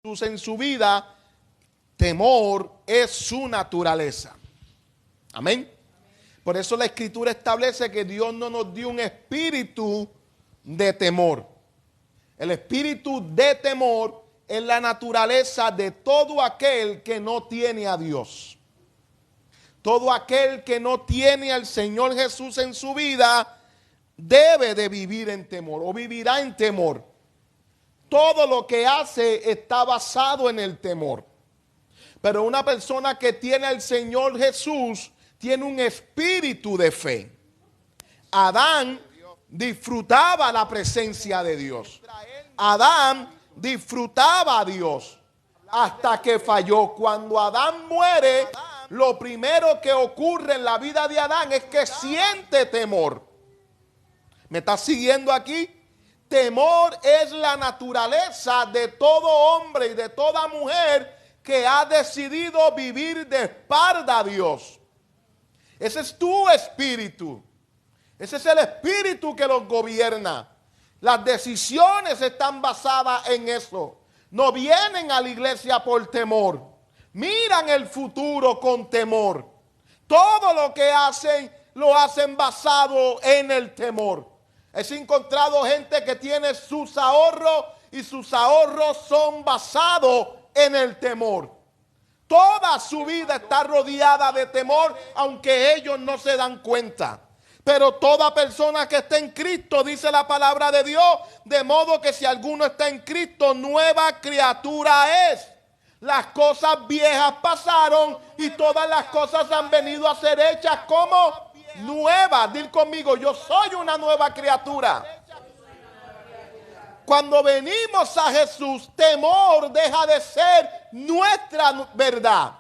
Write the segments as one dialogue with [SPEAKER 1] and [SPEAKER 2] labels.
[SPEAKER 1] Jesús en su vida, temor es su naturaleza. Amén. Por eso la Escritura establece que Dios no nos dio un espíritu de temor. El espíritu de temor es la naturaleza de todo aquel que no tiene a Dios. Todo aquel que no tiene al Señor Jesús en su vida debe de vivir en temor o vivirá en temor. Todo lo que hace está basado en el temor. Pero una persona que tiene al Señor Jesús tiene un espíritu de fe. Adán disfrutaba la presencia de Dios. Adán disfrutaba a Dios hasta que falló. Cuando Adán muere, lo primero que ocurre en la vida de Adán es que siente temor. ¿Me estás siguiendo aquí? Temor es la naturaleza de todo hombre y de toda mujer que ha decidido vivir de espalda a Dios. Ese es tu espíritu. Ese es el espíritu que los gobierna. Las decisiones están basadas en eso. No vienen a la iglesia por temor. Miran el futuro con temor. Todo lo que hacen, lo hacen basado en el temor. He encontrado gente que tiene sus ahorros y sus ahorros son basados en el temor. Toda su vida está rodeada de temor, aunque ellos no se dan cuenta. Pero toda persona que está en Cristo, dice la palabra de Dios, de modo que si alguno está en Cristo, nueva criatura es. Las cosas viejas pasaron y todas las cosas han venido a ser hechas como nuevas. Dil conmigo, yo soy una nueva criatura. Cuando venimos a Jesús, temor deja de ser nuestra verdad.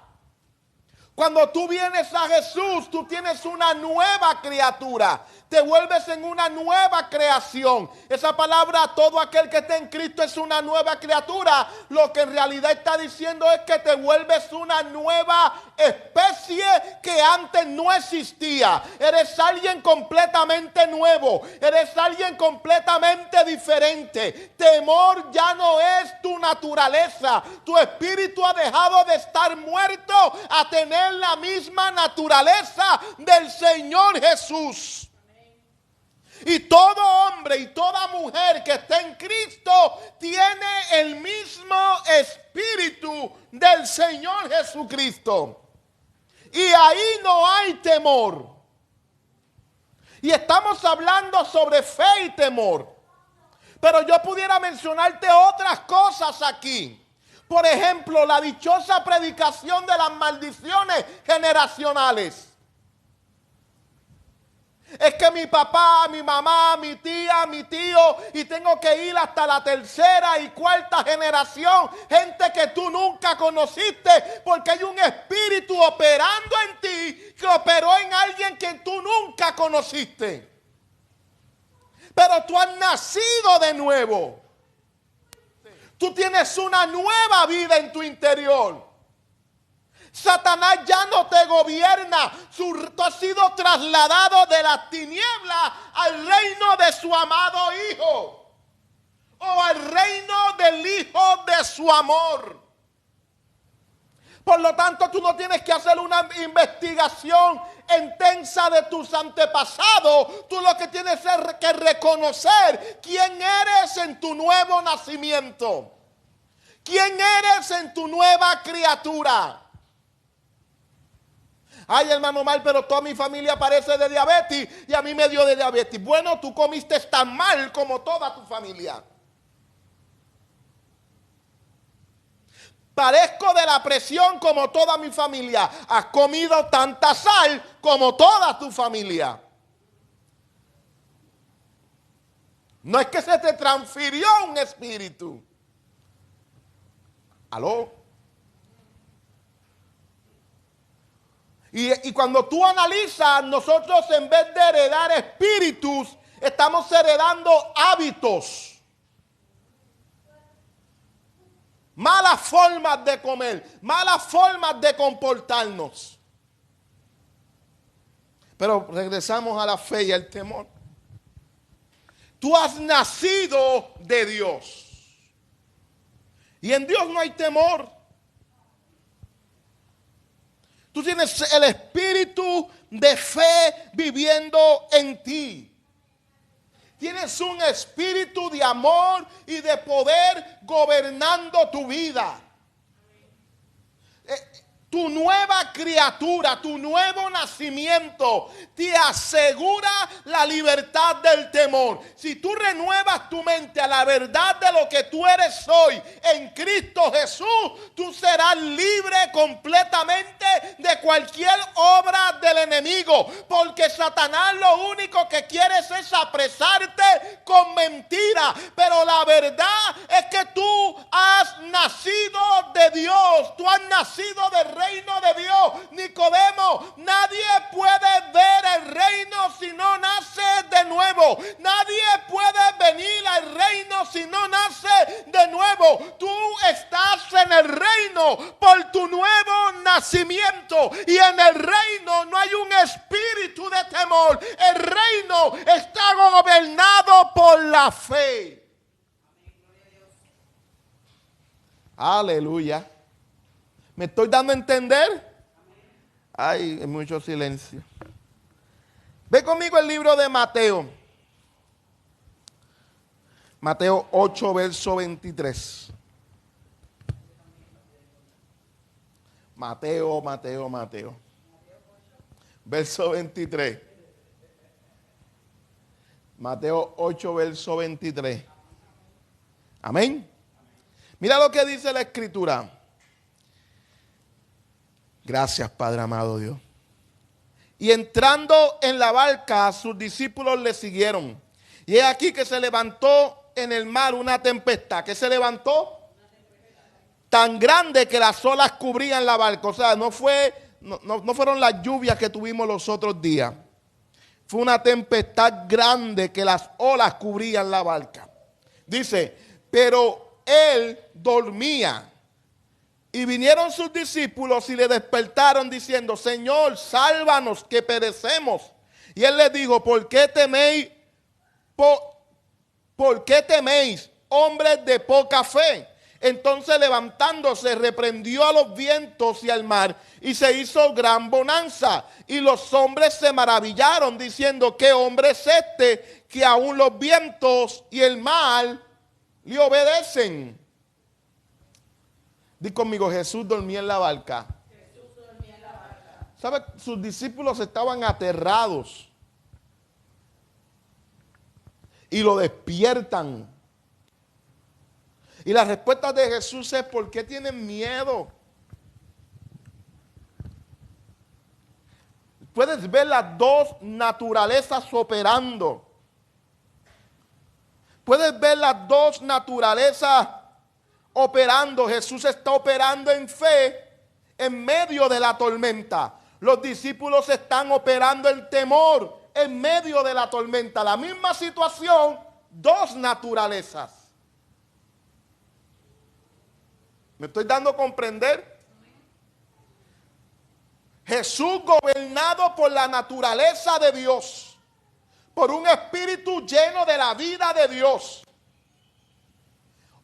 [SPEAKER 1] Cuando tú vienes a Jesús, tú tienes una nueva criatura. Te vuelves en una nueva creación. Esa palabra, todo aquel que está en Cristo es una nueva criatura. Lo que en realidad está diciendo es que te vuelves una nueva especie que antes no existía. Eres alguien completamente nuevo. Eres alguien completamente diferente. Temor ya no es tu naturaleza. Tu espíritu ha dejado de estar muerto a tener la misma naturaleza del Señor Jesús. Y todo hombre y toda mujer que está en Cristo tiene el mismo espíritu del Señor Jesucristo. Y ahí no hay temor. Y estamos hablando sobre fe y temor. Pero yo pudiera mencionarte otras cosas aquí. Por ejemplo, la dichosa predicación de las maldiciones generacionales. Es que mi papá, mi mamá, mi tía, mi tío, y tengo que ir hasta la tercera y cuarta generación. Gente que tú nunca conociste, porque hay un espíritu operando en ti que operó en alguien que tú nunca conociste. Pero tú has nacido de nuevo. Tú tienes una nueva vida en tu interior. Satanás ya no te gobierna. Tú has sido trasladado de las tinieblas al reino de su amado Hijo. O al reino del Hijo de su amor. Por lo tanto, tú no tienes que hacer una investigación intensa de tus antepasados. Tú lo que tienes es que reconocer quién eres en tu nuevo nacimiento. Quién eres en tu nueva criatura. Ay, hermano Mal, pero toda mi familia padece de diabetes y a mí me dio de diabetes. Bueno, tú comiste tan mal como toda tu familia. Parezco de la presión como toda mi familia. Has comido tanta sal como toda tu familia. No es que se te transfirió un espíritu. ¿Aló? Y cuando tú analizas, nosotros en vez de heredar espíritus, estamos heredando hábitos. Malas formas de comer, malas formas de comportarnos. Pero regresamos a la fe y al temor. Tú has nacido de Dios. Y en Dios no hay temor. Tú tienes el espíritu de fe viviendo en ti. Tienes un espíritu de amor y de poder gobernando tu vida. Tu nueva criatura, tu nuevo nacimiento te asegura la libertad del temor. Si tú renuevas tu mente a la verdad de lo que tú eres hoy en Cristo Jesús, tú serás libre completamente de cualquier obra del enemigo. Porque Satanás lo único que quiere es apresarte con mentira. Pero la verdad es que tú has nacido de Dios, tú has nacido del reino de Dios. Nicodemo, nadie puede ver el reino si no nace de nuevo. Nadie puede venir al reino si no nace de nuevo. Tú estás en el reino por tu nuevo nacimiento. Y en el reino no hay un espíritu de temor. El reino está gobernado por la fe. Aleluya. ¿Me estoy dando a entender? Hay mucho silencio. Ve conmigo el libro de Mateo. Mateo 8, verso 23. Mateo. Verso 23. Mateo 8, verso 23. Amén. Mira lo que dice la Escritura. Gracias, Padre amado Dios. Y entrando en la barca, sus discípulos le siguieron. Y es aquí que se levantó en el mar una tempestad. ¿Qué se levantó? Tan grande que las olas cubrían la barca. O sea, no fueron las lluvias que tuvimos los otros días. Fue una tempestad grande que las olas cubrían la barca. Dice, pero él dormía. Y vinieron sus discípulos y le despertaron diciendo, Señor, sálvanos que perecemos. Y él les dijo, ¿por qué teméis, hombres de poca fe? Entonces levantándose reprendió a los vientos y al mar y se hizo gran bonanza. Y los hombres se maravillaron diciendo, ¿qué hombre es este que aún los vientos y el mar le obedecen? Di conmigo, Jesús dormía en la barca. ¿Sabe? Sus discípulos estaban aterrados. Y lo despiertan. Y la respuesta de Jesús es, ¿por qué tienen miedo? Puedes ver las dos naturalezas operando. Puedes ver las dos naturalezas operando. Jesús está operando en fe en medio de la tormenta. Los discípulos están operando en temor en medio de la tormenta. La misma situación, dos naturalezas. ¿Me estoy dando a comprender? Jesús gobernado por la naturaleza de Dios, por un espíritu lleno de la vida de Dios,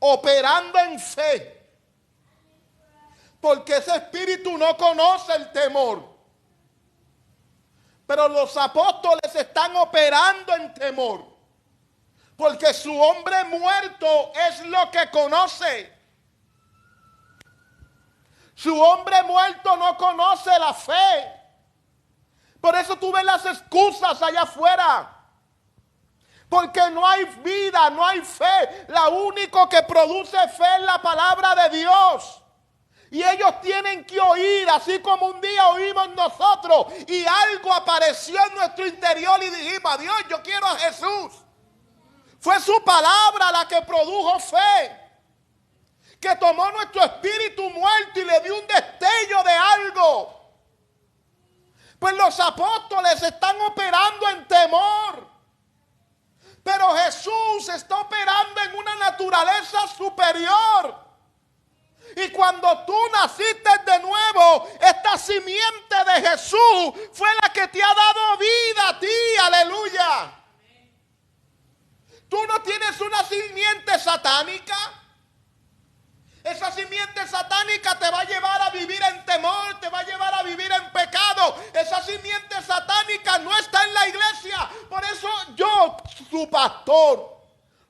[SPEAKER 1] operando en fe, porque ese espíritu no conoce el temor. Pero los apóstoles están operando en temor, porque su hombre muerto es lo que conoce. Su hombre muerto no conoce la fe. Por eso tú ves las excusas allá afuera. Porque no hay vida, no hay fe. Lo único que produce fe es la palabra de Dios. Y ellos tienen que oír, así como un día oímos nosotros. Y algo apareció en nuestro interior y dijimos, Dios, yo quiero a Jesús. Fue su palabra la que produjo fe. Que tomó nuestro espíritu muerto y le dio un destello de algo. Pues los apóstoles están operando en temor. Pero Jesús está operando en una naturaleza superior. Y cuando tú naciste de nuevo, esta simiente de Jesús fue la que te ha dado vida a ti. Aleluya. Tú no tienes una simiente satánica. Esa simiente satánica te va a llevar a vivir en temor, te va a llevar a vivir en pecado. Esa simiente satánica no está en la iglesia. Por eso yo, su pastor,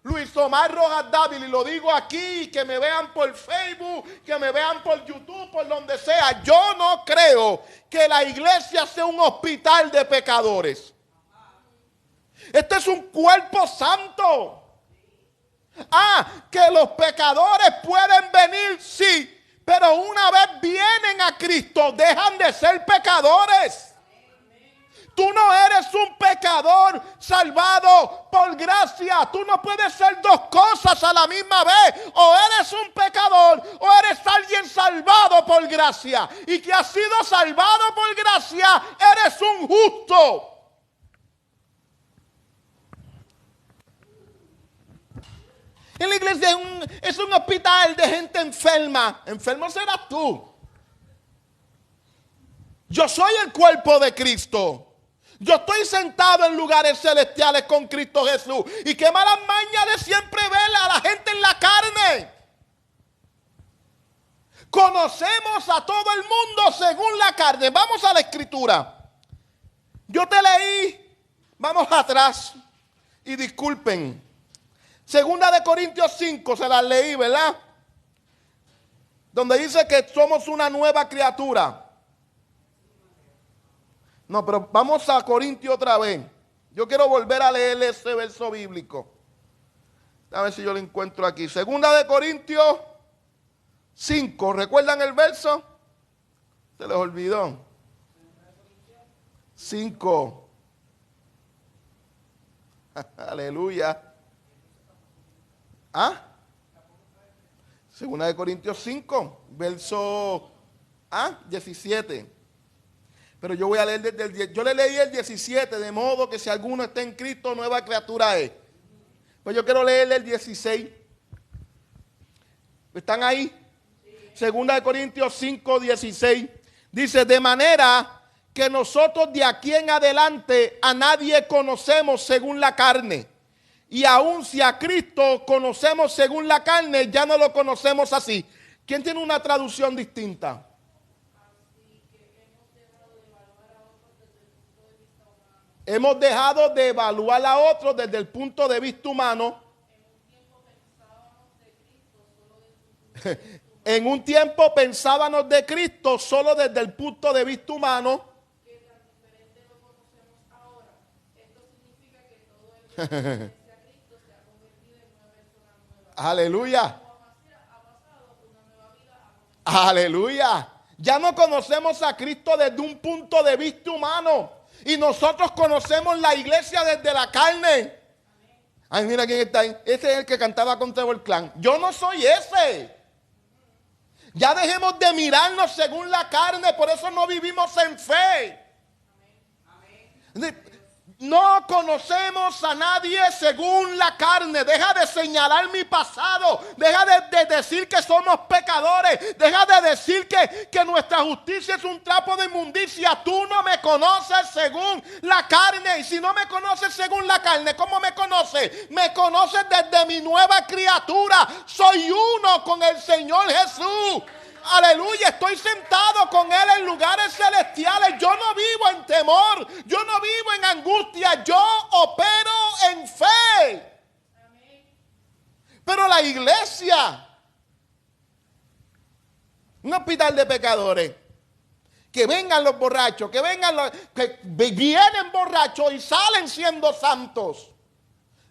[SPEAKER 1] Luis Omar Rojas Dávila, y lo digo aquí, que me vean por Facebook, que me vean por YouTube, por donde sea. Yo no creo que la iglesia sea un hospital de pecadores. Este es un cuerpo santo. Que los pecadores pueden venir, sí, pero una vez vienen a Cristo, dejan de ser pecadores. Tú no eres un pecador salvado por gracia. Tú no puedes ser dos cosas a la misma vez. O eres un pecador o eres alguien salvado por gracia. Y que has sido salvado por gracia, eres un justo. En la iglesia es un hospital de gente enferma. Enfermo serás tú. Yo soy el cuerpo de Cristo. Yo estoy sentado en lugares celestiales con Cristo Jesús. Y qué malas mañas de siempre ver a la gente en la carne. Conocemos a todo el mundo según la carne. Vamos a la escritura. Yo te leí, vamos atrás. Y disculpen. Segunda de Corintios 5, se las leí, ¿verdad? Donde dice que somos una nueva criatura. No, pero vamos a Corintios otra vez. Yo quiero volver a leer ese verso bíblico. A ver si yo lo encuentro aquí. Segunda de Corintios 5. ¿Recuerdan el verso? Se les olvidó. 5. Aleluya. Segunda de Corintios 5, verso 17. Pero yo voy a leer desde el 10. Yo le leí el 17, de modo que si alguno está en Cristo, nueva criatura es. Pues yo quiero leerle el 16. ¿Están ahí? Segunda de Corintios 5, 16. Dice, de manera que nosotros de aquí en adelante a nadie conocemos según la carne. Y aun si a Cristo conocemos según la carne, ya no lo conocemos así. ¿Quién tiene una traducción distinta? Hemos dejado de evaluar a otros desde el punto de vista humano. En un tiempo pensábamos de Cristo solo desde el punto de vista humano. Que tan diferente lo conocemos ahora. Esto significa que todo el que pertenece a Cristo se ha convertido en una persona nueva. Aleluya. Aleluya. Ya no conocemos a Cristo desde un punto de vista humano. Y nosotros conocemos la iglesia desde la carne. Ay, mira quién está ahí. Ese es el que cantaba con Trevor Clan. Yo no soy ese. Ya dejemos de mirarnos según la carne. Por eso no vivimos en fe. No conocemos a nadie según la carne. Deja de señalar mi pasado. Deja de decir que somos pecadores. Deja de decir que nuestra justicia es un trapo de inmundicia. Tú no me conoces según la carne. Y si no me conoces según la carne, ¿cómo me conoces? Me conoces desde mi nueva criatura. Soy uno con el Señor Jesús. Aleluya, estoy sentado con Él en lugares celestiales. Yo no vivo en temor, yo no vivo en angustia, yo opero en fe. Pero la iglesia, un hospital de pecadores, que vengan los borrachos, que vengan los que vienen borrachos y salen siendo santos,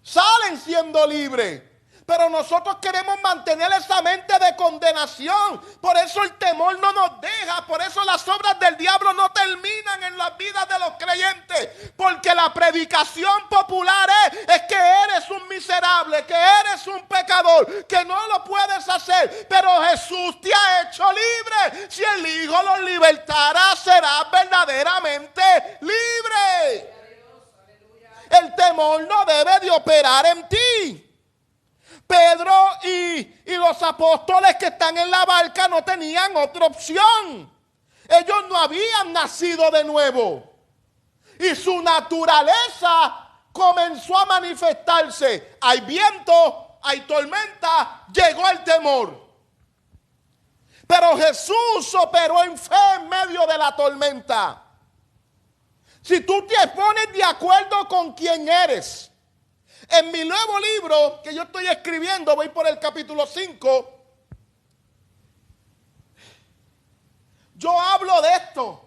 [SPEAKER 1] salen siendo libres. Pero nosotros queremos mantener esa mente de condenación. Por eso el temor no nos deja. Por eso las obras del diablo no terminan en las vidas de los creyentes. Porque la predicación popular es que eres un miserable, que eres un pecador, que no lo puedes hacer. Pero Jesús te ha hecho libre. Si el Hijo los libertara, serás verdaderamente libre. El temor no debe de operar en ti. Pedro y los apóstoles que están en la barca no tenían otra opción. Ellos no habían nacido de nuevo. Y su naturaleza comenzó a manifestarse. Hay viento, hay tormenta, llegó el temor. Pero Jesús operó en fe en medio de la tormenta. Si tú te pones de acuerdo con quién eres. En mi nuevo libro que yo estoy escribiendo, voy por el capítulo 5. Yo hablo de esto.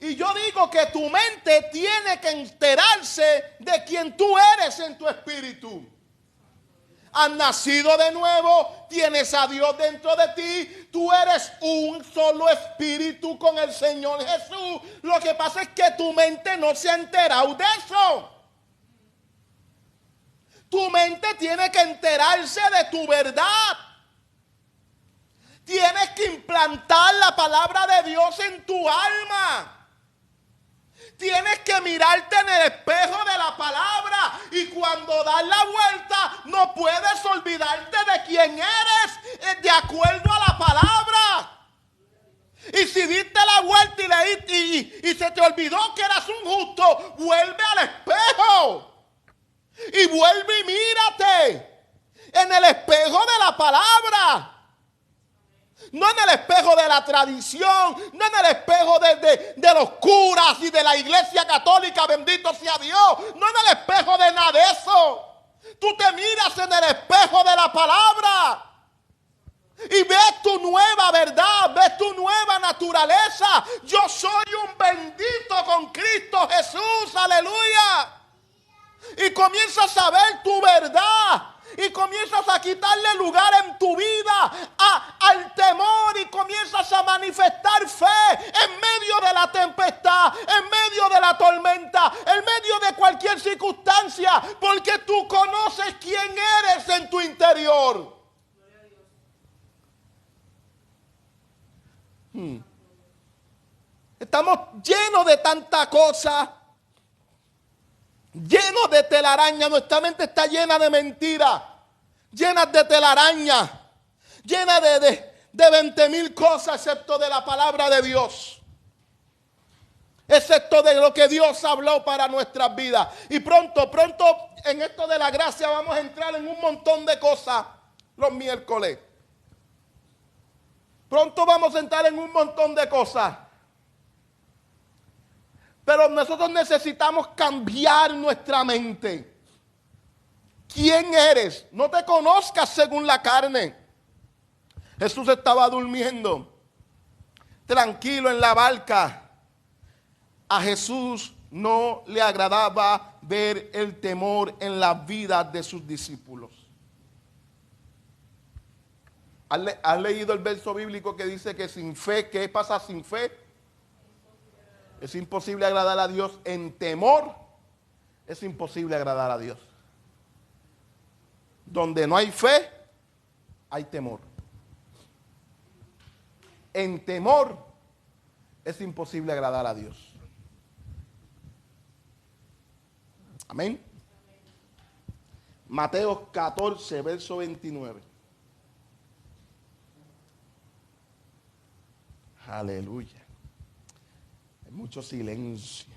[SPEAKER 1] Y yo digo que tu mente tiene que enterarse de quién tú eres en tu espíritu. Has nacido de nuevo, tienes a Dios dentro de ti, tú eres un solo espíritu con el Señor Jesús. Lo que pasa es que tu mente no se ha enterado de eso. Tu mente tiene que enterarse de tu verdad. Tienes que implantar la palabra de Dios en tu alma. Tienes que mirarte en el espejo de la palabra y cuando das la vuelta no puedes olvidarte de quién eres de acuerdo a la palabra. Y si diste la vuelta y leíste y se te olvidó que eras un justo, vuelve al espejo y vuelve y mírate en el espejo de la palabra. No en el espejo de la tradición, no en el espejo de los curas y de la iglesia católica, bendito sea Dios. No en el espejo de nada de eso. Tú te miras en el espejo de la palabra y ves tu nueva verdad, ves tu nueva naturaleza. Yo soy un bendito con Cristo Jesús, aleluya. Y comienzas a ver tu verdad. Y comienzas a quitarle lugar en tu vida al temor y comienzas a manifestar fe en medio de la tempestad, en medio de la tormenta, en medio de cualquier circunstancia, porque tú conoces quién eres en tu interior. Estamos llenos de tanta cosa. Llenos de telaraña, nuestra mente está llena de mentiras, llenas de telaraña, llena de 20,000 cosas excepto de la palabra de Dios, excepto de lo que Dios habló para nuestras vidas. Y pronto en esto de la gracia vamos a entrar en un montón de cosas los miércoles. Pronto vamos a entrar en un montón de cosas. Pero nosotros necesitamos cambiar nuestra mente. ¿Quién eres? No te conozcas según la carne. Jesús estaba durmiendo, tranquilo en la barca. A Jesús no le agradaba ver el temor en las vidas de sus discípulos. ¿Has leído el verso bíblico que dice que sin fe, qué pasa sin fe? Es imposible agradar a Dios. En temor es imposible agradar a Dios. Donde no hay fe, hay temor. En temor es imposible agradar a Dios. Amén. Mateo 14, verso 29. Aleluya. Hay mucho silencio.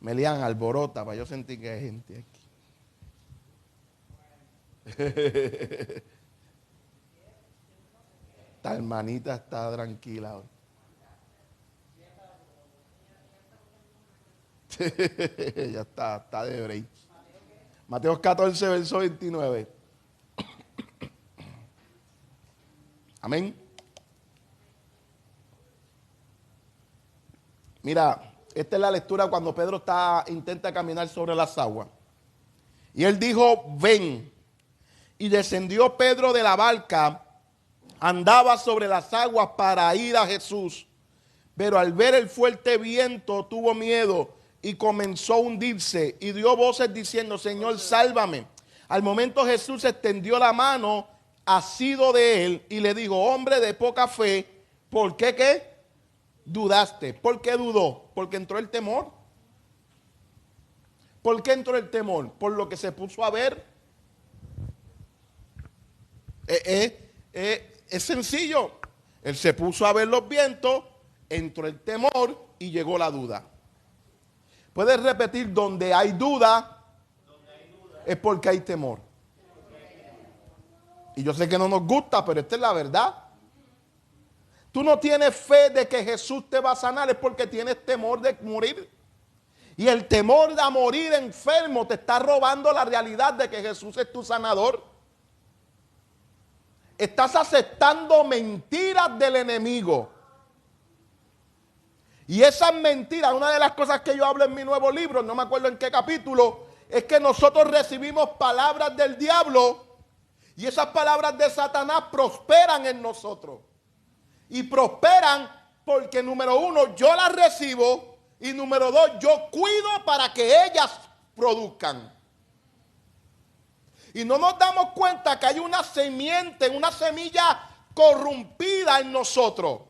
[SPEAKER 1] Melian alborota para yo sentir que hay gente aquí. Esta hermanita está tranquila hoy. Ya está de break. Mateo 14, verso 29. Amén. Mira, esta es la lectura cuando Pedro intenta caminar sobre las aguas. Y él dijo, ven. Y descendió Pedro de la barca, andaba sobre las aguas para ir a Jesús. Pero al ver el fuerte viento tuvo miedo y comenzó a hundirse. Y dio voces diciendo, Señor, sálvame. Al momento Jesús extendió la mano, asido de él, y le dijo, hombre de poca fe, ¿por qué qué? Dudaste. ¿Por qué dudó? Porque entró el temor. ¿Por qué entró el temor? Por lo que se puso a ver. Es sencillo. Él se puso a ver los vientos, entró el temor y llegó la duda. ¿Puedes repetir? Donde hay duda, es porque hay temor. Y yo sé que no nos gusta, pero esta es la verdad. Tú no tienes fe de que Jesús te va a sanar, es porque tienes temor de morir. Y el temor de morir enfermo te está robando la realidad de que Jesús es tu sanador. Estás aceptando mentiras del enemigo. Y esas mentiras, una de las cosas que yo hablo en mi nuevo libro, no me acuerdo en qué capítulo, es que nosotros recibimos palabras del diablo y esas palabras de Satanás prosperan en nosotros. Y prosperan porque, número uno, yo las recibo y, número dos, yo cuido para que ellas produzcan. Y no nos damos cuenta que hay una semiente, una semilla corrompida en nosotros.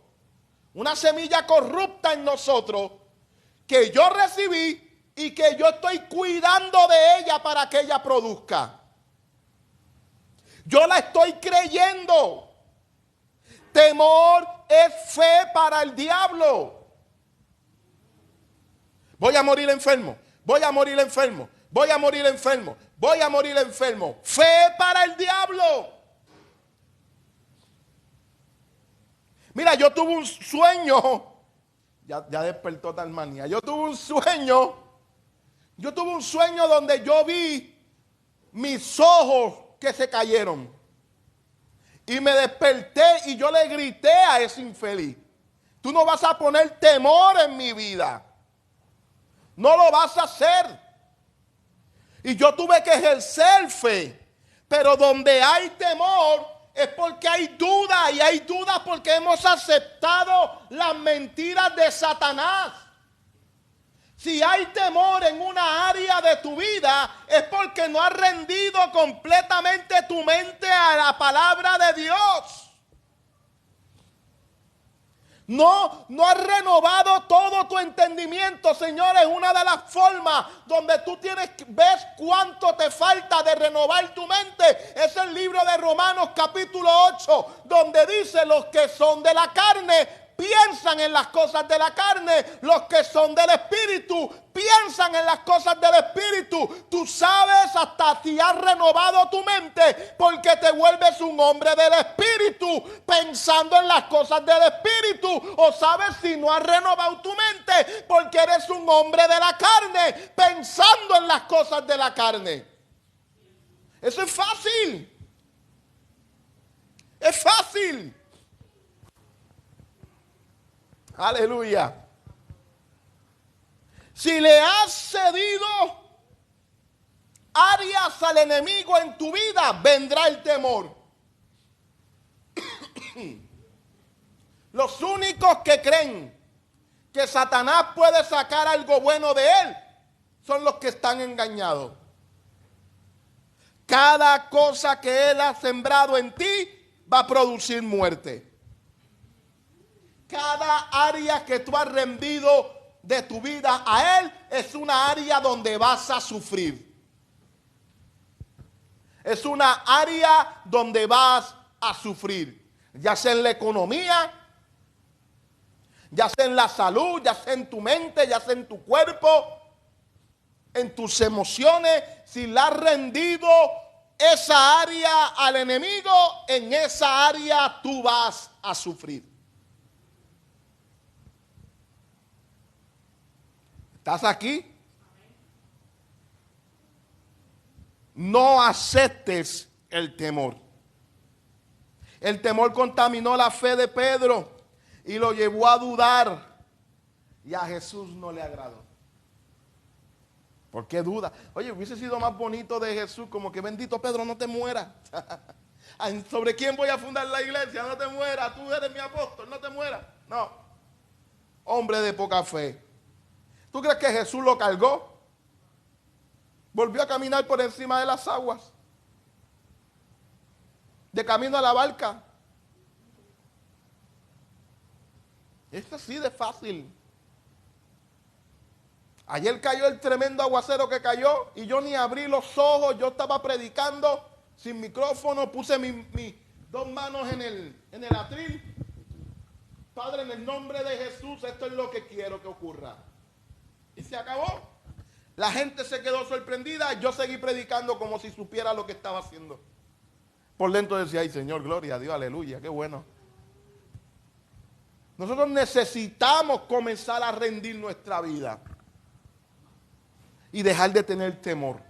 [SPEAKER 1] Una semilla corrupta en nosotros que yo recibí y que yo estoy cuidando de ella para que ella produzca. Yo la estoy creyendo. Temor es fe para el diablo. Voy a morir enfermo, voy a morir enfermo, voy a morir enfermo, voy a morir enfermo. Fe para el diablo. Mira, yo tuve un sueño, ya despertó tal manía. Yo tuve un sueño donde yo vi mis ojos que se cayeron. Y me desperté y yo le grité a ese infeliz: tú no vas a poner temor en mi vida. No lo vas a hacer. Y yo tuve que ejercer fe. Pero donde hay temor es porque hay duda, y hay duda porque hemos aceptado las mentiras de Satanás. Si hay temor en una área de tu vida, es porque no has rendido completamente tu mente a la palabra de Dios. No has renovado todo tu entendimiento, señores. Una de las formas donde tú ves cuánto te falta de renovar tu mente es el libro de Romanos capítulo 8, donde dice: los que son de la carne piensan en las cosas de la carne, los que son del Espíritu piensan en las cosas del Espíritu. Tú sabes hasta si has renovado tu mente, porque te vuelves un hombre del Espíritu pensando en las cosas del Espíritu. O sabes si no has renovado tu mente, porque eres un hombre de la carne pensando en las cosas de la carne. Eso es fácil. Es fácil. Aleluya. Si le has cedido áreas al enemigo en tu vida, vendrá el temor. Los únicos que creen que Satanás puede sacar algo bueno de él son los que están engañados. Cada cosa que él ha sembrado en ti va a producir muerte. Cada área que tú has rendido de tu vida a él es una área donde vas a sufrir. Es una área donde vas a sufrir. Ya sea en la economía, ya sea en la salud, ya sea en tu mente, ya sea en tu cuerpo, en tus emociones. Si le has rendido esa área al enemigo, en esa área tú vas a sufrir. ¿Estás aquí? No aceptes el temor. El temor contaminó la fe de Pedro y lo llevó a dudar. Y a Jesús no le agradó. ¿Por qué duda? Oye, hubiese sido más bonito de Jesús como que: bendito Pedro, no te mueras. ¿Sobre quién voy a fundar la iglesia? No te mueras. Tú eres mi apóstol, no te mueras. No. Hombre de poca fe. ¿Tú crees que Jesús lo cargó? Volvió a caminar por encima de las aguas, de camino a la barca. Es así de fácil. Ayer cayó el tremendo aguacero que cayó y yo ni abrí los ojos. Yo estaba predicando sin micrófono, puse mis dos manos en el atril. Padre, en el nombre de Jesús, esto es lo que quiero que ocurra. Y se acabó. La gente se quedó sorprendida. Yo seguí predicando como si supiera lo que estaba haciendo. Por dentro decía, ay Señor, gloria a Dios, aleluya, qué bueno. Nosotros necesitamos comenzar a rendir nuestra vida y dejar de tener temor.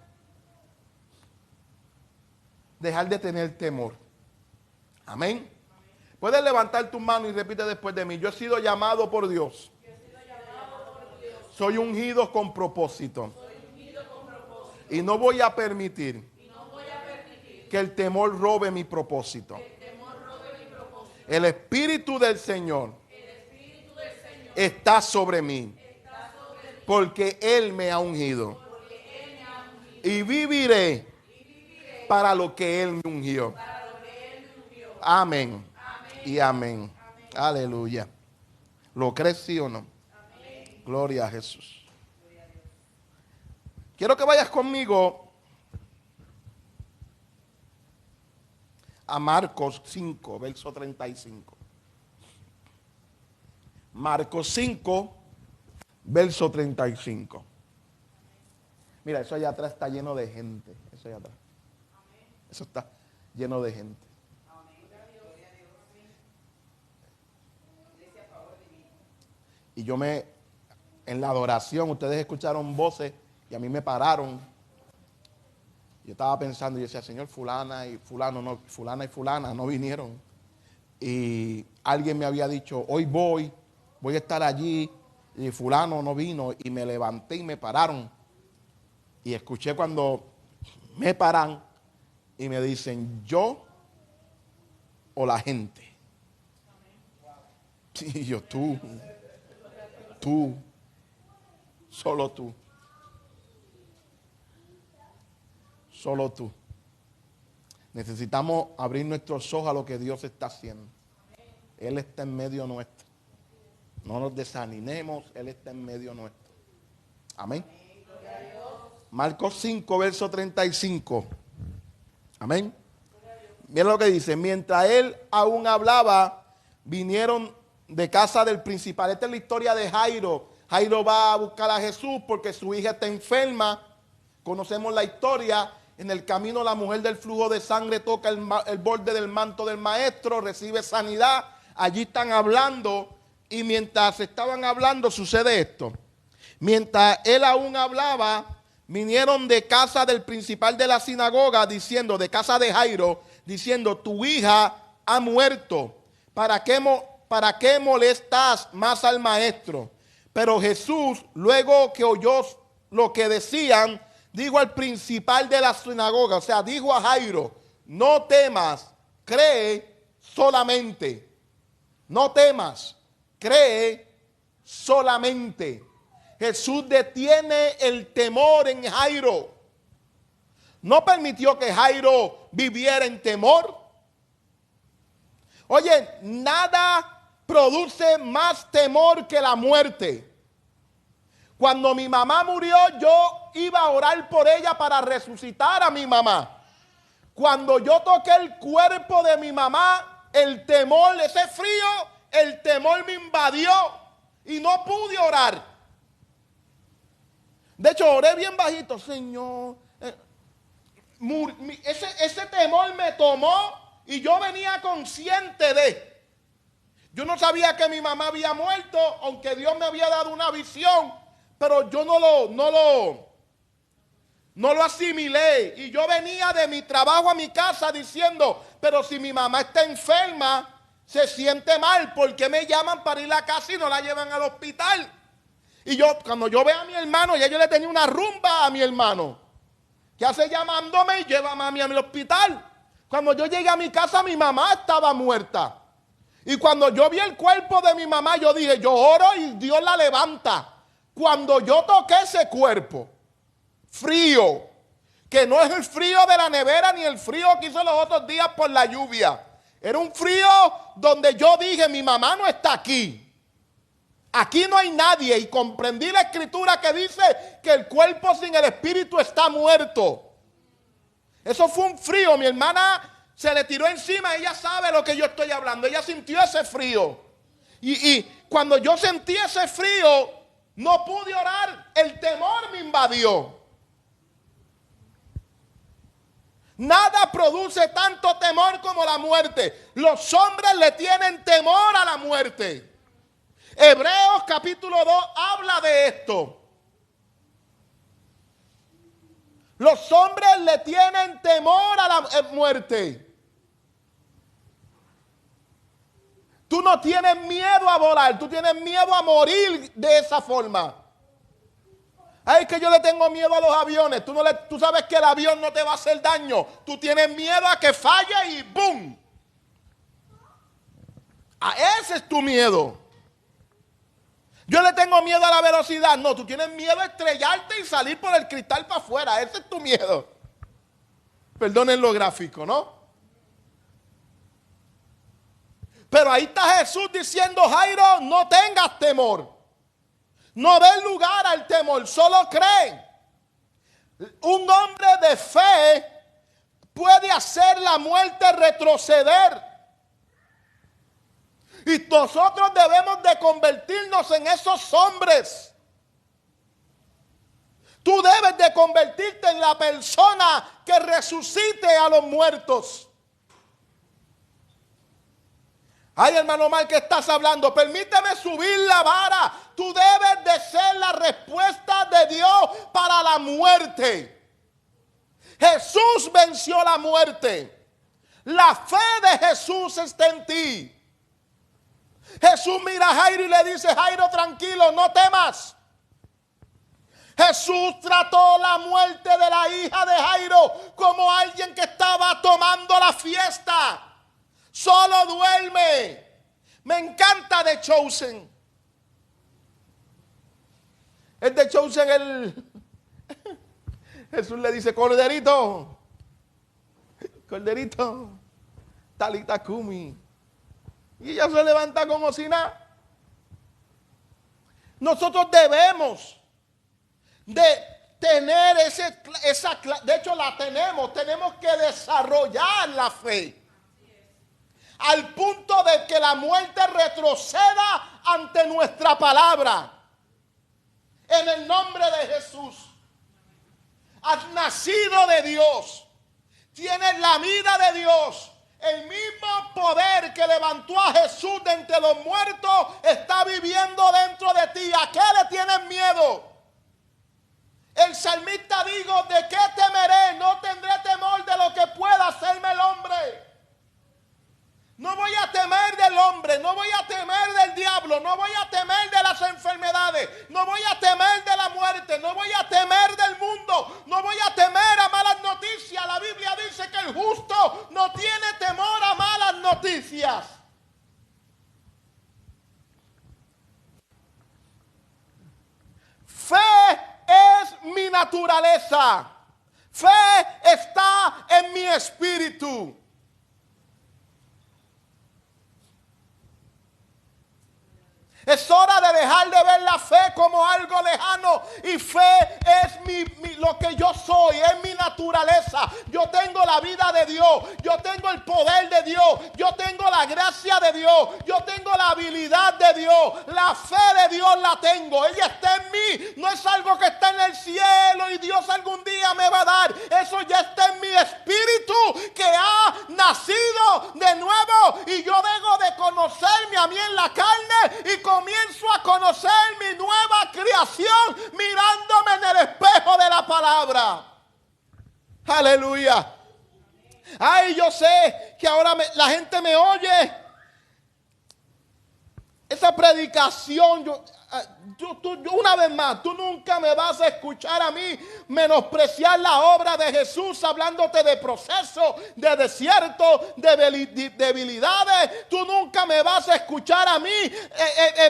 [SPEAKER 1] Dejar de tener temor. Amén. Puedes levantar tu mano y repite después de mí. Yo he sido llamado por Dios. Soy ungido con propósito. Y no voy a permitir que el temor robe mi propósito. El Espíritu del Señor está sobre mí. Porque Él me ha ungido. Y viviré para lo que Él me ungió. Amén. Y amén. Aleluya. ¿Lo crees, sí o no? Gloria a Jesús. Quiero que vayas conmigo a Marcos 5, verso 35. Marcos 5, verso 35. Mira, eso allá atrás está lleno de gente. Eso allá atrás. Eso está lleno de gente. Y en la adoración, ustedes escucharon voces y a mí me pararon. Yo estaba pensando y decía, Señor, fulana y fulana no vinieron. Y alguien me había dicho, hoy voy a estar allí. Y fulano no vino. Y me levanté y me pararon. Y escuché cuando me paran y me dicen, ¿yo o la gente? Y yo, tú, solo tú. Solo tú. Necesitamos abrir nuestros ojos a lo que Dios está haciendo. Él está en medio nuestro. No nos desanimemos, Él está en medio nuestro. Amén. Marcos 5, verso 35. Amén. Mira lo que dice. Mientras él aún hablaba, vinieron de casa del principal. Esta es la historia de Jairo. Jairo va a buscar a Jesús porque su hija está enferma. Conocemos la historia. En el camino la mujer del flujo de sangre toca el borde del manto del maestro, recibe sanidad. Allí están hablando y mientras estaban hablando sucede esto. Mientras él aún hablaba, vinieron de casa del principal de la sinagoga diciendo, de casa de Jairo, diciendo, tu hija ha muerto. ¿Para qué molestas más al maestro? Pero Jesús, luego que oyó lo que decían, dijo al principal de la sinagoga, o sea, dijo a Jairo, no temas, cree solamente. No temas, cree solamente. Jesús detiene el temor en Jairo. No permitió que Jairo viviera en temor. Oye, nada produce más temor que la muerte. Cuando mi mamá murió, yo iba a orar por ella para resucitar a mi mamá. Cuando yo toqué el cuerpo de mi mamá, el temor, ese frío, el temor me invadió y no pude orar. De hecho, oré bien bajito, Señor. Ese temor me tomó y yo venía consciente de. Yo no sabía que mi mamá había muerto, aunque Dios me había dado una visión, pero yo no lo asimilé. Y yo venía de mi trabajo a mi casa diciendo, pero si mi mamá está enferma, se siente mal, ¿por qué me llaman para ir a casa y no la llevan al hospital? Y cuando yo veo a mi hermano, ya yo le tenía una rumba a mi hermano. ¿Qué hace llamándome y lleva a mami al hospital? Cuando yo llegué a mi casa, mi mamá estaba muerta. Y cuando yo vi el cuerpo de mi mamá, yo dije, yo oro y Dios la levanta. Cuando yo toqué ese cuerpo, frío, que no es el frío de la nevera ni el frío que hizo los otros días por la lluvia. Era un frío donde yo dije, mi mamá no está aquí. Aquí no hay nadie, y comprendí la escritura que dice que el cuerpo sin el espíritu está muerto. Eso fue un frío. Mi hermana se le tiró encima, ella sabe lo que yo estoy hablando. Ella sintió ese frío. Y cuando yo sentí ese frío, no pude orar. El temor me invadió. Nada produce tanto temor como la muerte. Los hombres le tienen temor a la muerte. Hebreos capítulo 2 habla de esto. Los hombres le tienen temor a la muerte. Tú no tienes miedo a volar, tú tienes miedo a morir de esa forma. Ay, que yo le tengo miedo a los aviones. Tú sabes que el avión no te va a hacer daño. Tú tienes miedo a que falle y ¡boom! A ese es tu miedo. Yo le tengo miedo a la velocidad. No, tú tienes miedo a estrellarte y salir por el cristal para afuera. Ese es tu miedo. Perdonen lo gráfico, ¿no? Pero ahí está Jesús diciendo, Jairo, no tengas temor. No des lugar al temor, solo cree. Un hombre de fe puede hacer la muerte retroceder. Y nosotros debemos de convertirnos en esos hombres. Tú debes de convertirte en la persona que resucite a los muertos. Ay, hermano Mal, ¿qué estás hablando? Permíteme subir la vara. Tú debes de ser la respuesta de Dios para la muerte. Jesús venció la muerte. La fe de Jesús está en ti. Jesús mira a Jairo y le dice, Jairo, tranquilo, no temas. Jesús trató la muerte de la hija de Jairo como alguien que estaba tomando la fiesta. Solo duerme. Me encanta The Chosen. El The Chosen, Jesús le dice, corderito, corderito, talita kumi. Y ella se levanta como si nada. Nosotros debemos de tener de hecho la tenemos que desarrollar la fe. Al punto de que la muerte retroceda ante nuestra palabra. En el nombre de Jesús. Has nacido de Dios. Tienes la vida de Dios. El mismo poder que levantó a Jesús de entre los muertos está viviendo dentro de ti. ¿A qué le tienes miedo? El salmista dijo, ¿de qué temeré? No tendré temor de lo que pueda hacerme el hombre. No voy a temer del hombre, no voy a temer del diablo, no voy a temer de las enfermedades, no voy a temer de la muerte, no voy a temer del mundo, no voy a temer a malas noticias. La Biblia dice que el justo no tiene temor a malas noticias. Fe es mi naturaleza. Fe está en mi espíritu. Es hora de dejar de ver la fe como algo lejano. Y fe es lo que yo soy, es mi naturaleza. Yo tengo la vida de Dios, yo tengo el poder de Dios, yo tengo la gracia de Dios, yo tengo la habilidad de Dios. La fe de Dios la tengo, ella está en mí. No es algo que está en el cielo y Dios algún día me va a dar. Eso ya está en mi espíritu que ha nacido de nuevo. Y yo dejo de conocerme a mí en la carne y comienzo a conocer mi nueva creación mirándome en el espejo de la palabra. Aleluya. Ay, yo sé que ahora la gente me oye. Esa predicación, yo una vez más, tú nunca me vas a escuchar a mí menospreciar la obra de Jesús hablándote de proceso, de desierto, de debilidades. Tú nunca me vas a escuchar a mí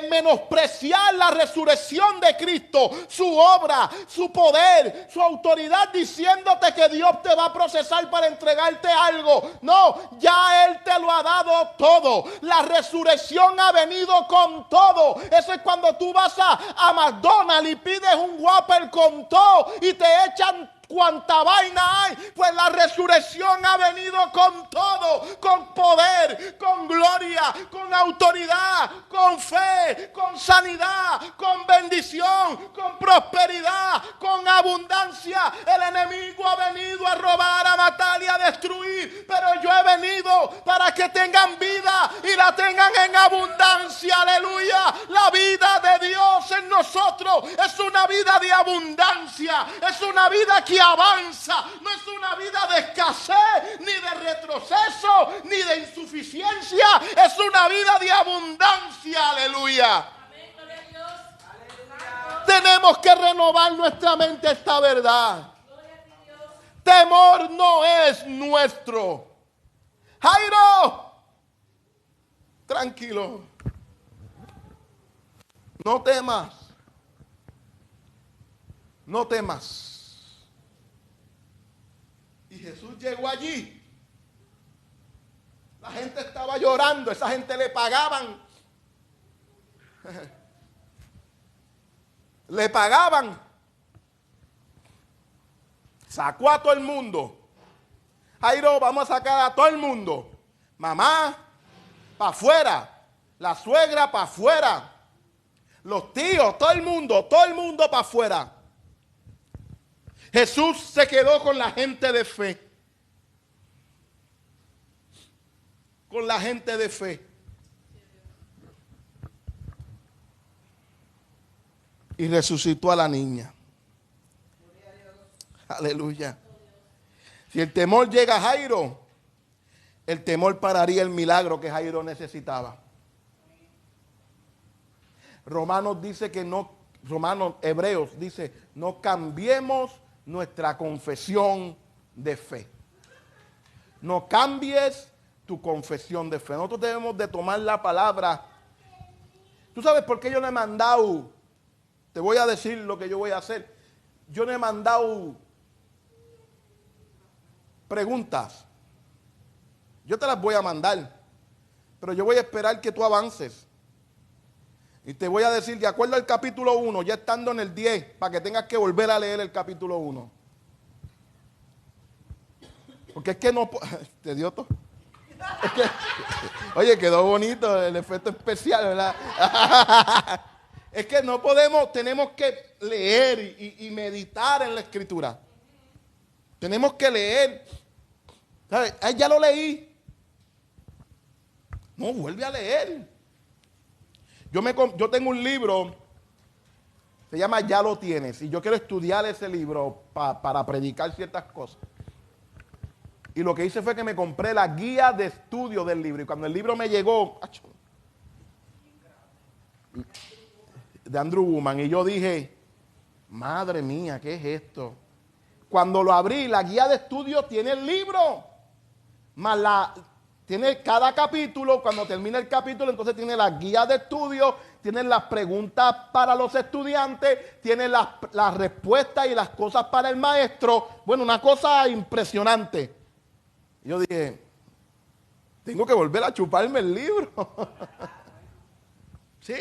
[SPEAKER 1] menospreciar la resurrección de Cristo, su obra, su poder, su autoridad, diciéndote que Dios te va a procesar para entregarte algo. No, ya Él te lo ha dado todo. La resurrección ha venido con todo. Eso es cuando tú vas a McDonald's y pides un Whopper con todo y te echan cuánta vaina hay. Pues la resurrección ha venido con todo, con poder, con gloria, con autoridad, con fe, con sanidad, con bendición, con prosperidad, con abundancia. El enemigo ha venido a robar, a matar y a destruir, pero yo he venido para que tengan vida y la tengan en abundancia. Aleluya. La vida de Dios en nosotros es una vida de abundancia, es una vida que avanza, no es una vida de escasez, ni de retroceso, ni de insuficiencia, es una vida de abundancia. Aleluya. Tenemos que renovar nuestra mente a esta verdad. Temor no es nuestro. Jairo, tranquilo, no temas, no temas. Y Jesús llegó allí. La gente estaba llorando, esa gente le pagaban. Le pagaban. Sacó a todo el mundo. Jairo, vamos a sacar a todo el mundo. Mamá, para afuera. La suegra, para afuera. Los tíos, todo el mundo para afuera. Jesús se quedó con la gente de fe. Con la gente de fe. Y resucitó a la niña. Aleluya. Si el temor llega a Jairo, el temor pararía el milagro que Jairo necesitaba. Hebreos dice, no cambiemos nuestra confesión de fe. No cambies tu confesión de fe. Nosotros debemos de tomar la palabra. ¿Tú sabes por qué yo no he mandado? Te voy a decir lo que yo voy a hacer. Yo no he mandado preguntas. Yo te las voy a mandar. Pero yo voy a esperar que tú avances. Y te voy a decir, de acuerdo al capítulo 1, ya estando en el 10, para que tengas que volver a leer el capítulo 1. Porque es que no... ¿Te dio todo? Es que, oye, quedó bonito el efecto especial, ¿verdad? Es que no podemos, tenemos que leer y meditar en la Escritura. Tenemos que leer. ¿Sabes? Ay, ya lo leí. No, vuelve a leer. Yo tengo un libro, se llama Ya lo tienes, y yo quiero estudiar ese libro para predicar ciertas cosas. Y lo que hice fue que me compré la guía de estudio del libro. Y cuando el libro me llegó, de Andrew Womack, y yo dije, madre mía, ¿qué es esto? Cuando lo abrí, la guía de estudio tiene el libro, más tiene cada capítulo. Cuando termina el capítulo, entonces tiene la guía de estudio, tiene las preguntas para los estudiantes, tiene las respuestas y las cosas para el maestro. Bueno, una cosa impresionante. Yo dije, tengo que volver a chuparme el libro. Sí,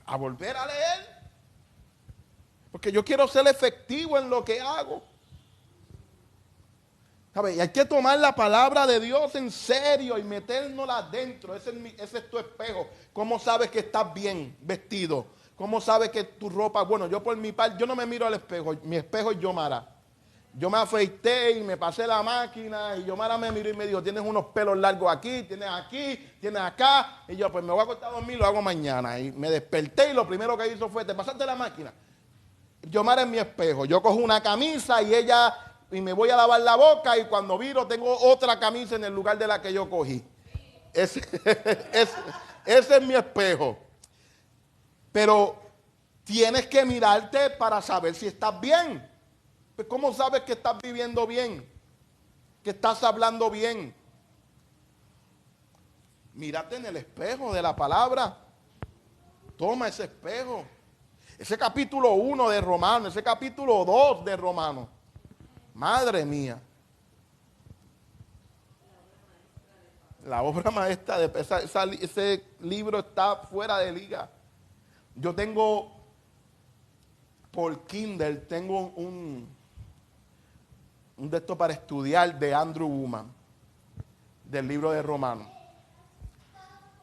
[SPEAKER 1] a volver a leer. Porque yo quiero ser efectivo en lo que hago. ¿Sabes? Y hay que tomar la palabra de Dios en serio y metérnosla adentro. Ese es tu espejo. ¿Cómo sabes que estás bien vestido? ¿Cómo sabes que tu ropa? Bueno, yo por mi parte, yo no me miro al espejo. Mi espejo es Yomara. Yo me afeité y me pasé la máquina y Yomara me miró y me dijo, tienes unos pelos largos aquí, tienes acá. Y yo, pues me voy a acostar a dormir, lo hago mañana. Y me desperté y lo primero que hizo fue, ¿te pasaste la máquina? Yomara es mi espejo. Yo cojo una camisa y me voy a lavar la boca y cuando viro tengo otra camisa en el lugar de la que yo cogí. Ese es mi espejo. Pero tienes que mirarte para saber si estás bien. Pues ¿cómo sabes que estás viviendo bien? Que estás hablando bien. Mírate en el espejo de la palabra. Toma ese espejo. Ese capítulo 1 de Romanos, ese capítulo 2 de Romanos. Madre mía. La obra maestra de ese libro está fuera de liga. Yo tengo por Kindle, tengo un de estos para estudiar de Andrew Womack, del libro de Romanos.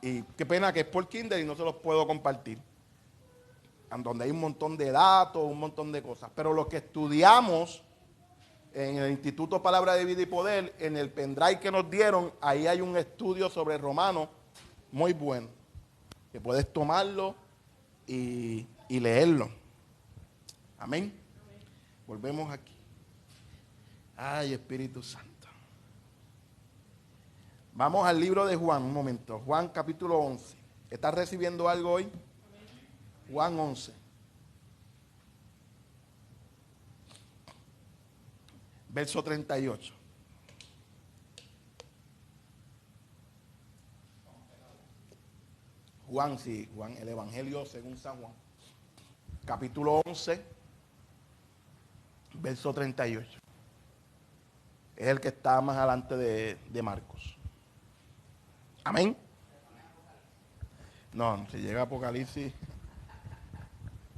[SPEAKER 1] Y qué pena que es por Kindle y no se los puedo compartir. Donde hay un montón de datos, un montón de cosas. Pero lo que estudiamos en el Instituto Palabra de Vida y Poder, en el pendrive que nos dieron, ahí hay un estudio sobre Romanos muy bueno. Que puedes tomarlo y leerlo. Amén. Volvemos aquí. Ay, Espíritu Santo. Vamos al libro de Juan, un momento. Juan capítulo 11. ¿Estás recibiendo algo hoy? Juan 11. Verso 38. Juan, sí, Juan, el Evangelio según San Juan. Capítulo 11, verso 38. Es el que está más adelante de Marcos. Amén. No, si llega Apocalipsis,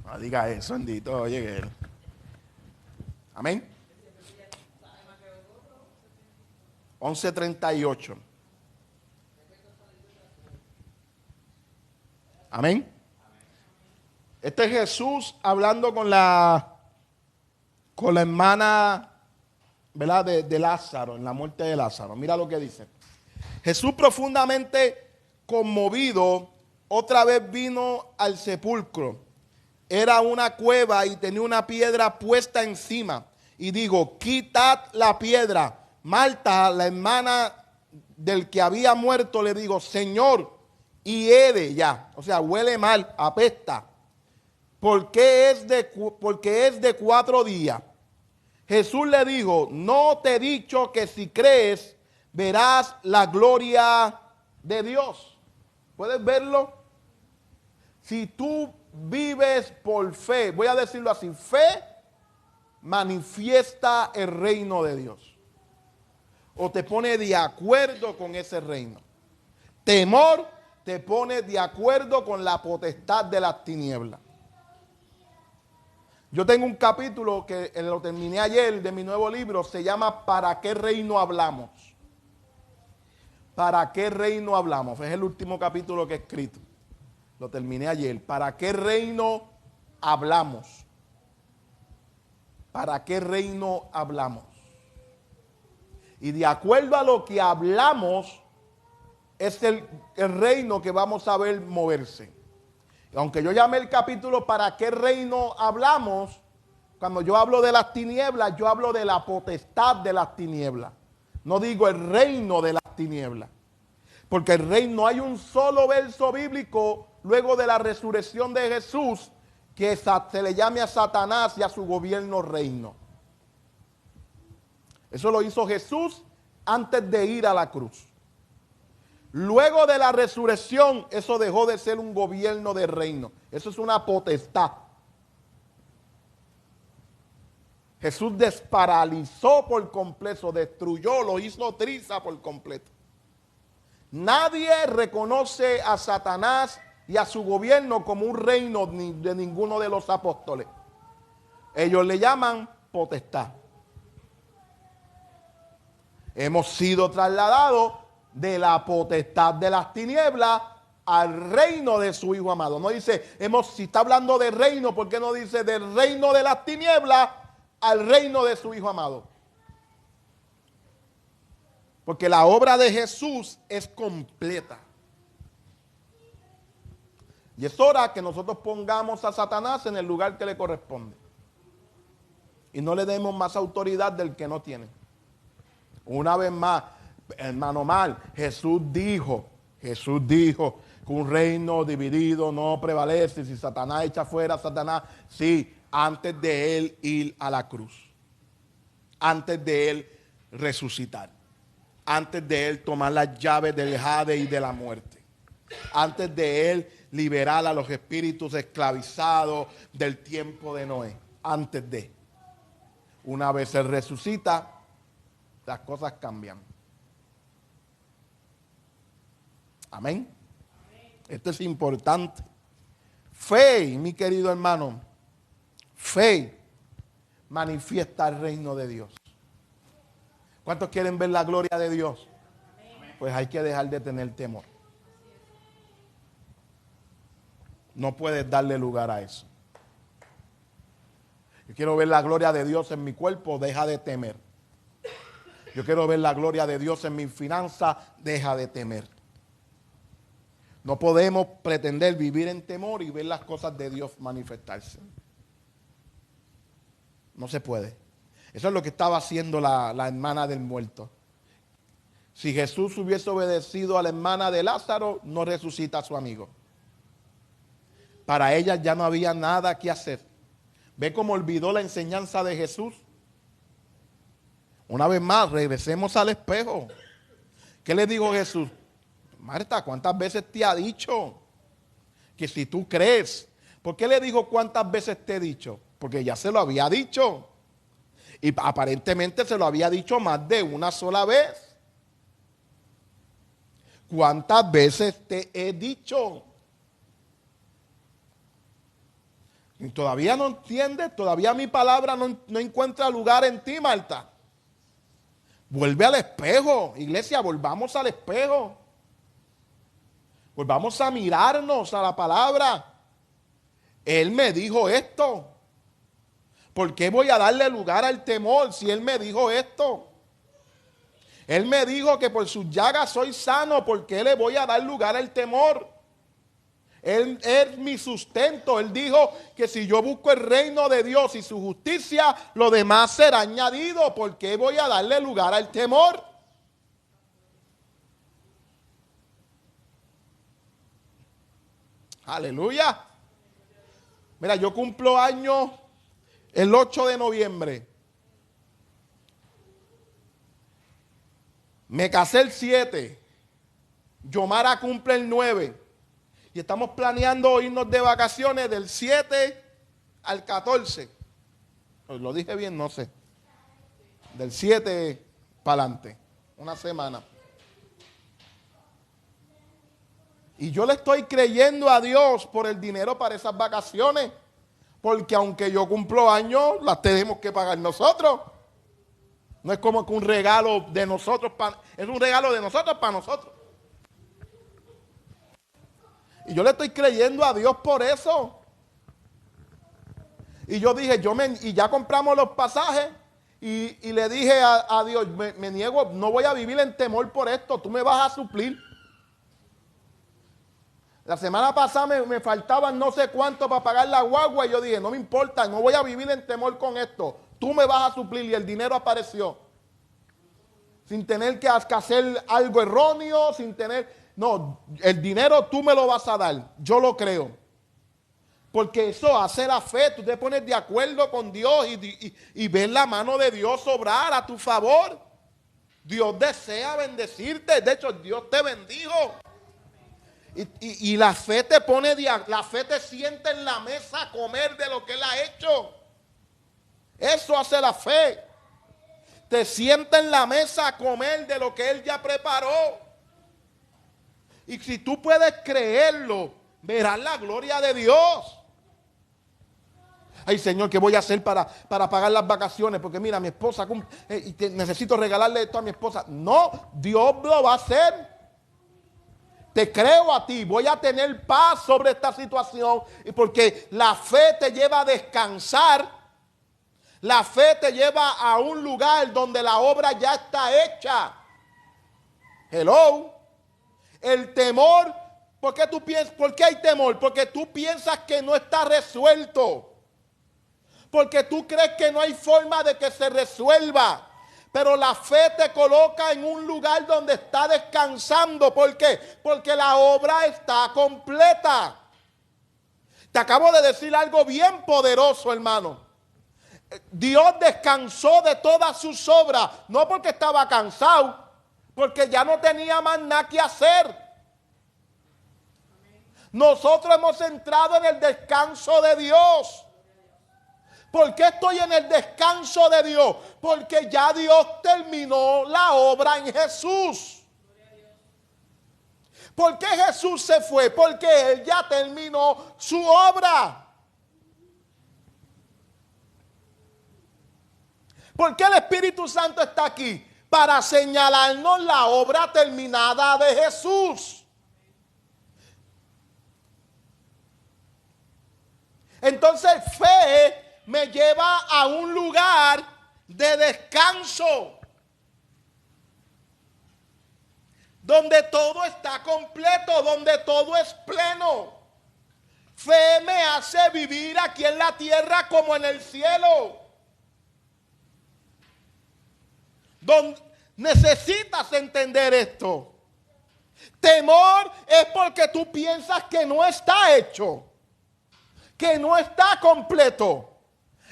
[SPEAKER 1] no diga eso, bendito, oye que él. Amén. 11:38. Amén. Este es Jesús hablando con la hermana, ¿verdad? De Lázaro, en la muerte de Lázaro. Mira lo que dice. Jesús, profundamente conmovido, otra vez vino al sepulcro. Era una cueva y tenía una piedra puesta encima. Y digo, quitad la piedra. Marta, la hermana del que había muerto, le digo, Señor, hiede ya. O sea, huele mal, apesta. Porque es de 4 días. Jesús le dijo, no te he dicho que si crees, verás la gloria de Dios. ¿Puedes verlo? Si tú vives por fe, voy a decirlo así, fe manifiesta el reino de Dios. O te pone de acuerdo con ese reino. Temor te pone de acuerdo con la potestad de las tinieblas. Yo tengo un capítulo que lo terminé ayer de mi nuevo libro, se llama ¿Para qué reino hablamos? ¿Para qué reino hablamos? Es el último capítulo que he escrito. Lo terminé ayer. ¿Para qué reino hablamos? ¿Para qué reino hablamos? Y de acuerdo a lo que hablamos, es el reino que vamos a ver moverse. Aunque yo llame el capítulo ¿Para qué reino hablamos? Cuando yo hablo de las tinieblas, yo hablo de la potestad de las tinieblas. No digo el reino de las tinieblas. Porque el reino, hay un solo verso bíblico luego de la resurrección de Jesús que se le llame a Satanás y a su gobierno reino. Eso lo hizo Jesús antes de ir a la cruz. Luego de la resurrección, eso dejó de ser un gobierno de reino. Eso es una potestad. Jesús desparalizó por completo, destruyó, lo hizo triza por completo. Nadie reconoce a Satanás y a su gobierno como un reino de ninguno de los apóstoles. Ellos le llaman potestad. Hemos sido trasladados de la potestad de las tinieblas al reino de su Hijo amado. No dice, si está hablando de reino, ¿por qué no dice del reino de las tinieblas al reino de su Hijo amado? Porque la obra de Jesús es completa. Y es hora que nosotros pongamos a Satanás en el lugar que le corresponde. Y no le demos más autoridad del que no tiene. Una vez más, hermano mal, Jesús dijo que un reino dividido no prevalece. Si Satanás echa fuera a Satanás, sí, antes de él ir a la cruz. Antes de él resucitar. Antes de él tomar las llaves del Hades y de la muerte. Antes de él liberar a los espíritus esclavizados del tiempo de Noé. Antes de. Una vez él resucita, las cosas cambian. Amén. Esto es importante. Fe, mi querido hermano, fe manifiesta el reino de Dios. ¿Cuántos quieren ver la gloria de Dios? Pues hay que dejar de tener temor. No puedes darle lugar a eso. Yo quiero ver la gloria de Dios en mi cuerpo, deja de temer. Yo quiero ver la gloria de Dios en mi finanza, deja de temer. No podemos pretender vivir en temor y ver las cosas de Dios manifestarse. No se puede. Eso es lo que estaba haciendo la hermana del muerto. Si Jesús hubiese obedecido a la hermana de Lázaro, no resucita a su amigo. Para ella ya no había nada que hacer. ¿Ve cómo olvidó la enseñanza de Jesús? Una vez más, regresemos al espejo. ¿Qué le dijo Jesús? Marta, ¿cuántas veces te ha dicho que si tú crees? ¿Por qué le dijo cuántas veces te he dicho? Porque ya se lo había dicho. Y aparentemente se lo había dicho más de una sola vez. ¿Cuántas veces te he dicho? Y todavía no entiendes, todavía mi palabra no encuentra lugar en ti, Marta. Vuelve al espejo, iglesia, volvamos al espejo. Volvamos a mirarnos a la palabra. Él me dijo esto. ¿Por qué voy a darle lugar al temor si Él me dijo esto? Él me dijo que por sus llagas soy sano. ¿Por qué le voy a dar lugar al temor? Él es mi sustento. Él dijo que si yo busco el reino de Dios y su justicia, lo demás será añadido. ¿Por qué voy a darle lugar al temor? Aleluya. Mira, yo cumplo años el 8 de noviembre. Me casé el 7. Yomara cumple el 9. Y estamos planeando irnos de vacaciones del 7 al 14. Lo dije bien, no sé. Del 7 para adelante. Una semana. Y yo le estoy creyendo a Dios por el dinero para esas vacaciones. Porque aunque yo cumplo años, las tenemos que pagar nosotros. No es como que un regalo de nosotros, es un regalo de nosotros para nosotros. Y yo le estoy creyendo a Dios por eso. Y yo dije, y ya compramos los pasajes. Y le dije a Dios, me niego, no voy a vivir en temor por esto. Tú me vas a suplir. La semana pasada me faltaban no sé cuánto para pagar la guagua y yo dije, no me importa, no voy a vivir en temor con esto. Tú me vas a suplir y el dinero apareció. Sin tener que hacer algo erróneo, sin tener... No, el dinero tú me lo vas a dar, yo lo creo. Porque eso hace la fe, tú te pones de acuerdo con Dios y ves la mano de Dios obrar a tu favor. Dios desea bendecirte, de hecho Dios te bendijo. Y la fe te pone, la fe te sienta en la mesa a comer de lo que Él ha hecho. Eso hace la fe. Te sienta en la mesa a comer de lo que Él ya preparó. Y si tú puedes creerlo, verás la gloria de Dios. Ay, Señor, ¿qué voy a hacer para pagar las vacaciones? Porque mira, mi esposa, necesito regalarle esto a mi esposa. No, Dios lo va a hacer. Te creo a ti, voy a tener paz sobre esta situación, porque la fe te lleva a descansar, la fe te lleva a un lugar donde la obra ya está hecha. Hello. El temor, ¿por qué hay temor? Porque tú piensas que no está resuelto, porque tú crees que no hay forma de que se resuelva. Pero la fe te coloca en un lugar donde está descansando. ¿Por qué? Porque la obra está completa. Te acabo de decir algo bien poderoso, hermano. Dios descansó de todas sus obras. No porque estaba cansado, porque ya no tenía más nada que hacer. Nosotros hemos entrado en el descanso de Dios. ¿Por qué estoy en el descanso de Dios? Porque ya Dios terminó la obra en Jesús. ¿Por qué Jesús se fue? Porque Él ya terminó su obra. ¿Por qué el Espíritu Santo está aquí? para señalarnos la obra terminada de Jesús. Entonces, fe me lleva a un lugar de descanso, donde todo está completo, donde todo es pleno. Fe me hace vivir aquí en la tierra como en el cielo. Necesitas entender esto. Temor es porque tú piensas que no está hecho, que no está completo,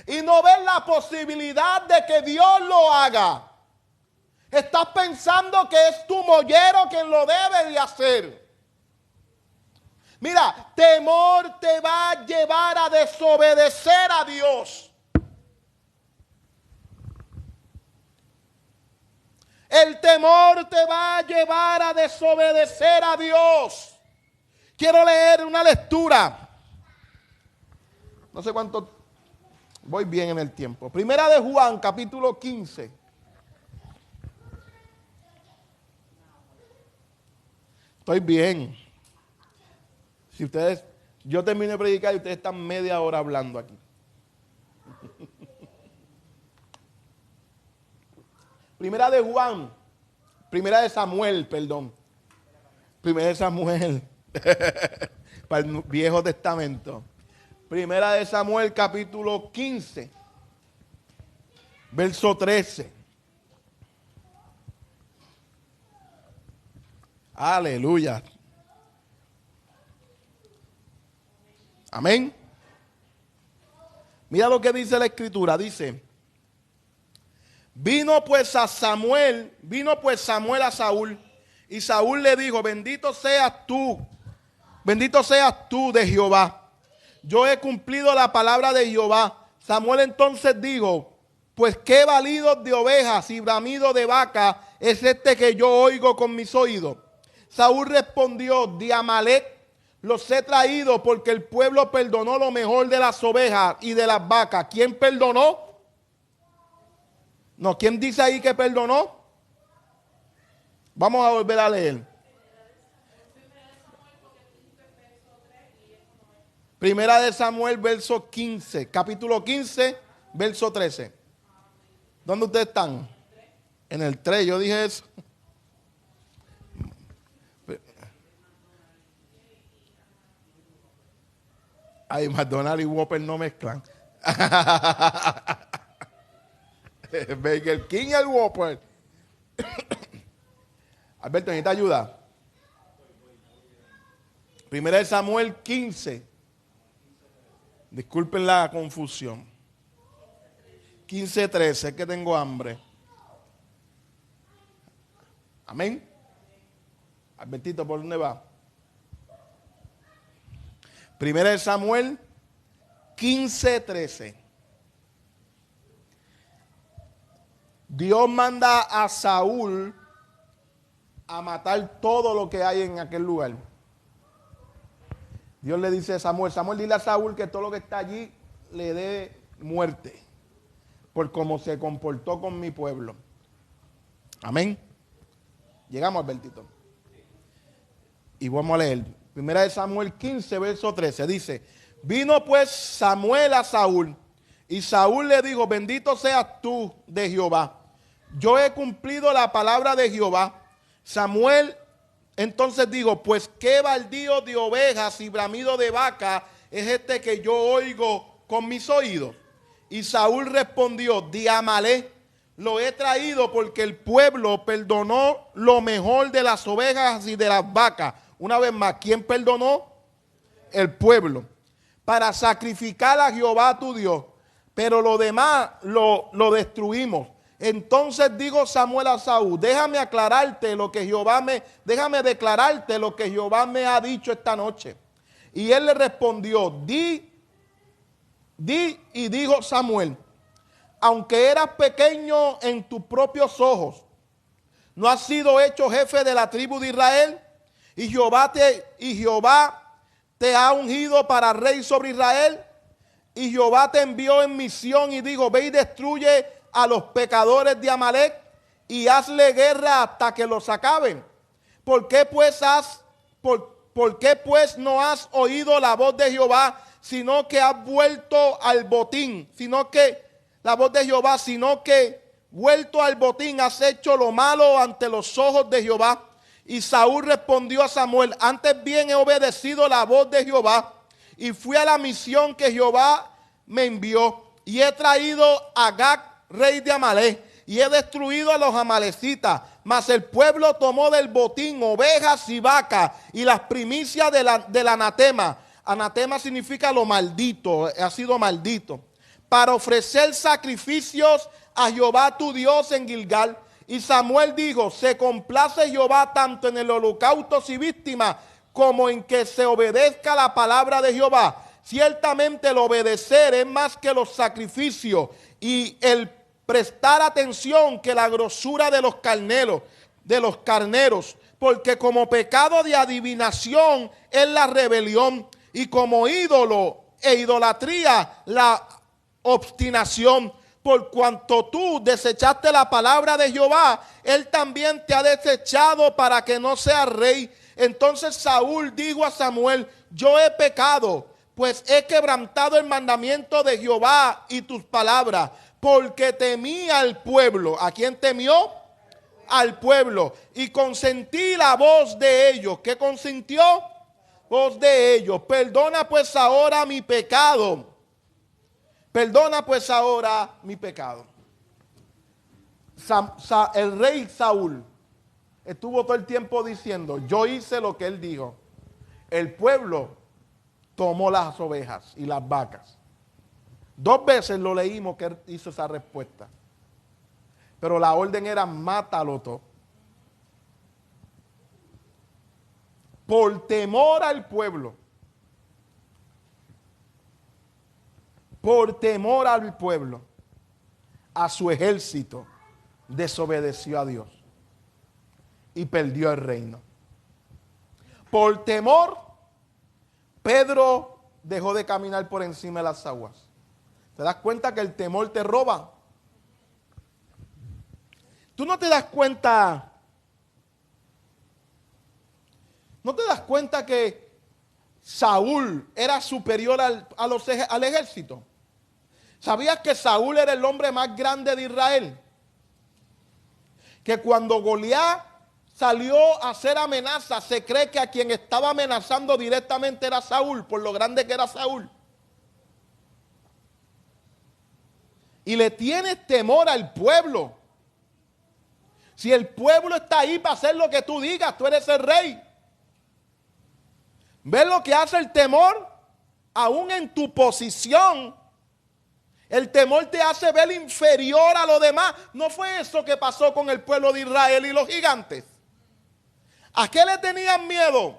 [SPEAKER 1] y no ves la posibilidad de que Dios lo haga. Estás pensando que es tu mollero quien lo debe de hacer. Mira, temor te va a llevar a desobedecer a Dios. El temor te va a llevar a desobedecer a Dios. Quiero leer una lectura. No sé cuánto, voy bien en el tiempo. Primera de Juan, capítulo 15. Estoy bien. Si ustedes, yo termino de predicar y ustedes están media hora hablando aquí. Primera de Juan, primera de Samuel, perdón. Primera de Samuel, para el Viejo Testamento. Primera de Samuel, capítulo 15, verso 13. Aleluya. Amén. Mira lo que dice la Escritura, dice: Vino pues Samuel a Saúl, y Saúl le dijo: bendito seas tú de Jehová. Yo he cumplido la palabra de Jehová. Samuel entonces dijo: pues qué balido de ovejas y bramido de vaca es este que yo oigo con mis oídos. Saúl respondió: de Amalec los he traído, porque el pueblo perdonó lo mejor de las ovejas y de las vacas. ¿Quién perdonó? No, ¿quién dice ahí que perdonó? Vamos a volver a leer. Primera de Samuel, verso 15, capítulo 15, verso 13. ¿Dónde ustedes están? En el 3, yo dije eso. Ay, McDonald's y Whopper no mezclan. Burger King y el Whopper. Alberto, ¿necesita ayuda? Primera de Samuel 15. Disculpen la confusión. 15:13, es que tengo hambre. Amén. Albertito, ¿por dónde va? Primera de Samuel 15:13. Dios manda a Saúl a matar todo lo que hay en aquel lugar. Dios le dice a Samuel: Samuel, dile a Saúl que todo lo que está allí le dé muerte por cómo se comportó con mi pueblo. Amén. Llegamos, Albertito. Y vamos a leer. Primera de Samuel 15, verso 13. Dice: vino pues Samuel a Saúl, y Saúl le dijo: bendito seas tú de Jehová. Yo he cumplido la palabra de Jehová. Samuel entonces dijo: pues qué baldío de ovejas y bramido de vaca es este que yo oigo con mis oídos. Y Saúl respondió: de Amalec lo he traído, porque el pueblo perdonó lo mejor de las ovejas y de las vacas. Una vez más, ¿quién perdonó? El pueblo. Para sacrificar a Jehová tu Dios. Pero lo demás lo destruimos. Entonces dijo Samuel a Saúl: déjame declararte lo que Jehová me ha dicho esta noche. Y él le respondió: di, y dijo Samuel: aunque eras pequeño en tus propios ojos, ¿no has sido hecho jefe de la tribu de Israel? Y Jehová te ha ungido para rey sobre Israel. Y Jehová te envió en misión y dijo: ve y destruye a los pecadores de Amalec. y hazle guerra hasta que los acaben. ¿Por qué pues no has oído la voz de Jehová, sino que has vuelto al botín? Sino que vuelto al botín has hecho lo malo ante los ojos de Jehová. Y Saúl respondió a Samuel: antes bien he obedecido la voz de Jehová y fui a la misión que Jehová me envió, y he traído a Agag, rey de Amalec, y he destruido a los amalecitas. Mas el pueblo tomó del botín ovejas y vacas y las primicias del anatema. Anatema significa lo maldito, ha sido maldito, para ofrecer sacrificios a Jehová tu Dios en Gilgal. Y Samuel dijo: se complace Jehová tanto en el holocausto y víctimas como en que se obedezca la palabra de Jehová. Ciertamente el obedecer es más que los sacrificios, y el prestar atención que la grosura de los carneros, porque como pecado de adivinación es la rebelión, y como ídolo e idolatría la obstinación. Por cuanto tú desechaste la palabra de Jehová, él también te ha desechado para que no seas rey. Entonces Saúl dijo a Samuel: yo he pecado, pues he quebrantado el mandamiento de Jehová y tus palabras, porque temí al pueblo. ¿A quién temió? Al pueblo. Y consentí la voz de ellos. ¿Qué consintió? Voz de ellos. Perdona pues ahora mi pecado. Perdona pues ahora mi pecado. El rey Saúl estuvo todo el tiempo diciendo: yo hice lo que él dijo. El pueblo tomó las ovejas y las vacas. 2 veces lo leímos que él hizo esa respuesta. Pero la orden era: mátalo todo. Por temor al pueblo. Por temor al pueblo, a su ejército, desobedeció a Dios y perdió el reino. Por temor, Pedro dejó de caminar por encima de las aguas. ¿Te das cuenta que el temor te roba? ¿Tú no te das cuenta? ¿No te das cuenta que Saúl era superior al ejército? ¿Sabías que Saúl era el hombre más grande de Israel? Que cuando Goliat salió a hacer amenaza, se cree que a quien estaba amenazando directamente era Saúl, por lo grande que era Saúl. Y le tienes temor al pueblo. Si el pueblo está ahí para hacer lo que tú digas, tú eres el rey. ¿Ves lo que hace el temor? Aún en tu posición, el temor te hace ver inferior a los demás. ¿No fue eso que pasó con el pueblo de Israel y los gigantes? ¿A qué le tenían miedo?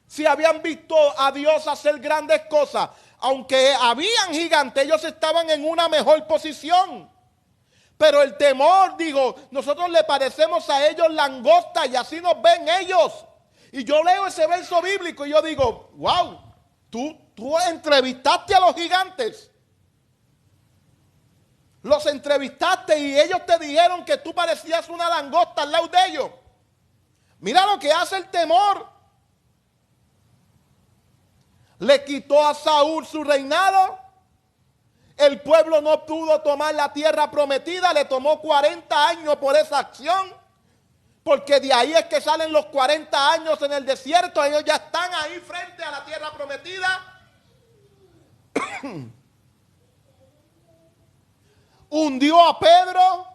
[SPEAKER 1] Si habían visto a Dios hacer grandes cosas. Aunque habían gigantes, ellos estaban en una mejor posición. Pero el temor, digo, nosotros le parecemos a ellos langostas y así nos ven ellos. Y yo leo ese verso bíblico y yo digo: wow, tú entrevistaste a los gigantes. Los entrevistaste y ellos te dijeron que tú parecías una langosta al lado de ellos. Mira lo que hace el temor. Le quitó a Saúl su reinado. El pueblo no pudo tomar la tierra prometida. Le tomó 40 años por esa acción. Porque de ahí es que salen los 40 años en el desierto. Ellos ya están ahí frente a la tierra prometida. Hundió a Pedro.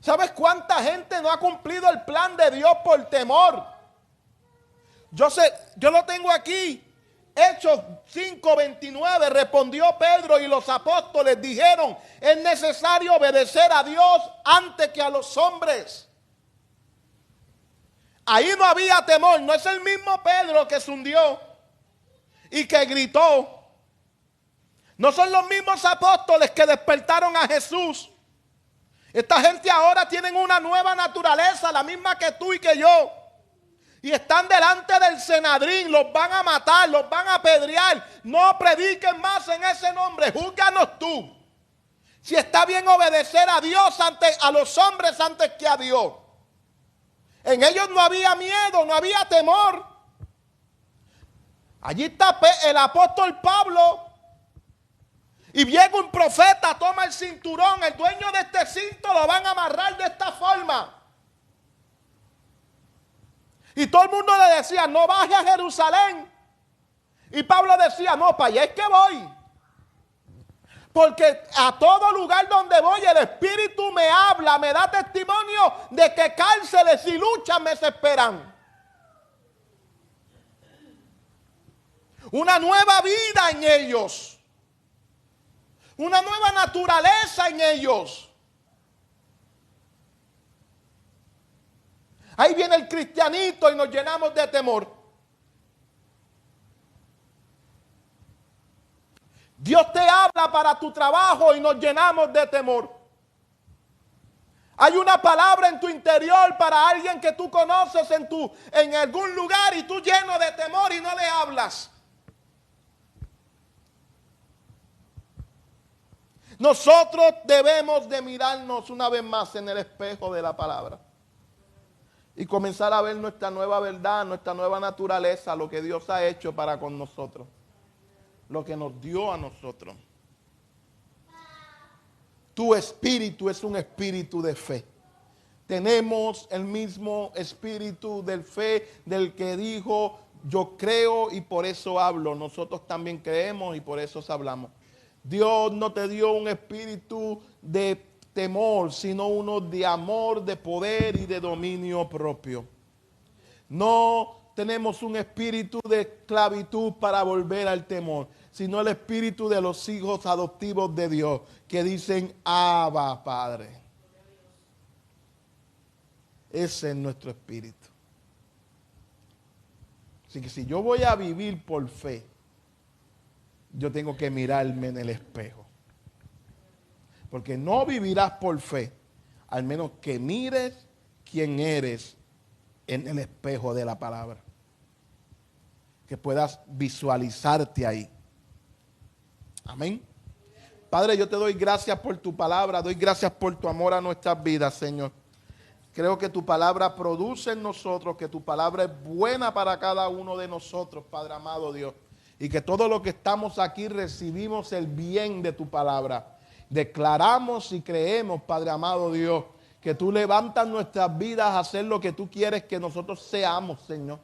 [SPEAKER 1] ¿Sabes cuánta gente no ha cumplido el plan de Dios por temor? Yo lo tengo aquí. Hechos 5:29, respondió Pedro y los apóstoles dijeron: es necesario obedecer a Dios antes que a los hombres. Ahí no había temor. No es el mismo Pedro que se hundió y que gritó. No son los mismos apóstoles que despertaron a Jesús. Esta gente ahora tienen una nueva naturaleza, la misma que tú y que yo. Y están delante del Sanedrín, los van a matar, los van a apedrear. No prediquen más en ese nombre, júzganos tú. Si está bien obedecer a Dios a los hombres antes que a Dios. En ellos no había miedo, no había temor. Allí está el apóstol Pablo. Y viene un profeta, toma el cinturón, el dueño de este cinto lo van a amarrar de esta forma. Y todo el mundo le decía, no baje a Jerusalén. Y Pablo decía, no, para allá es que voy. Porque a todo lugar donde voy el Espíritu me habla, me da testimonio de que cárceles y luchas me esperan. Una nueva vida en ellos. Una nueva naturaleza en ellos. Ahí viene el cristianito y nos llenamos de temor. Dios te habla para tu trabajo y nos llenamos de temor. Hay una palabra en tu interior para alguien que tú conoces en algún lugar y tú lleno de temor y no le hablas. Nosotros debemos de mirarnos una vez más en el espejo de la palabra y comenzar a ver nuestra nueva verdad, nuestra nueva naturaleza, lo que Dios ha hecho para con nosotros, lo que nos dio a nosotros. Tu espíritu es un espíritu de fe. Tenemos el mismo espíritu de fe del que dijo, yo creo y por eso hablo. Nosotros también creemos y por eso hablamos. Dios no te dio un espíritu de temor, sino uno de amor, de poder y de dominio propio. No tenemos un espíritu de esclavitud para volver al temor, sino el espíritu de los hijos adoptivos de Dios, que dicen, Abba, Padre. Ese es nuestro espíritu. Así que si yo voy a vivir por fe, yo tengo que mirarme en el espejo. Porque no vivirás por fe, al menos que mires quién eres en el espejo de la palabra. Que puedas visualizarte ahí. Amén. Padre, yo te doy gracias por tu palabra, doy gracias por tu amor a nuestras vidas, Señor. Creo que tu palabra produce en nosotros, que tu palabra es buena para cada uno de nosotros, Padre amado Dios. Y que todo lo que estamos aquí recibimos el bien de tu palabra. Declaramos y creemos, Padre amado Dios, que tú levantas nuestras vidas a hacer lo que tú quieres que nosotros seamos, Señor.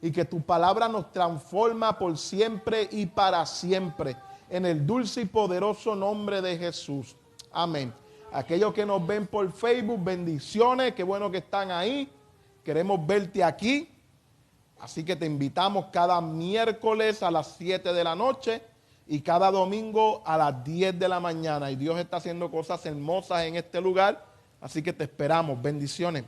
[SPEAKER 1] Y que tu palabra nos transforma por siempre y para siempre. En el dulce y poderoso nombre de Jesús. Amén. Aquellos que nos ven por Facebook, bendiciones. Qué bueno que están ahí. Queremos verte aquí. Así que te invitamos cada miércoles a las 7 de la noche y cada domingo a las 10 de la mañana. Y Dios está haciendo cosas hermosas en este lugar. Así que te esperamos. Bendiciones.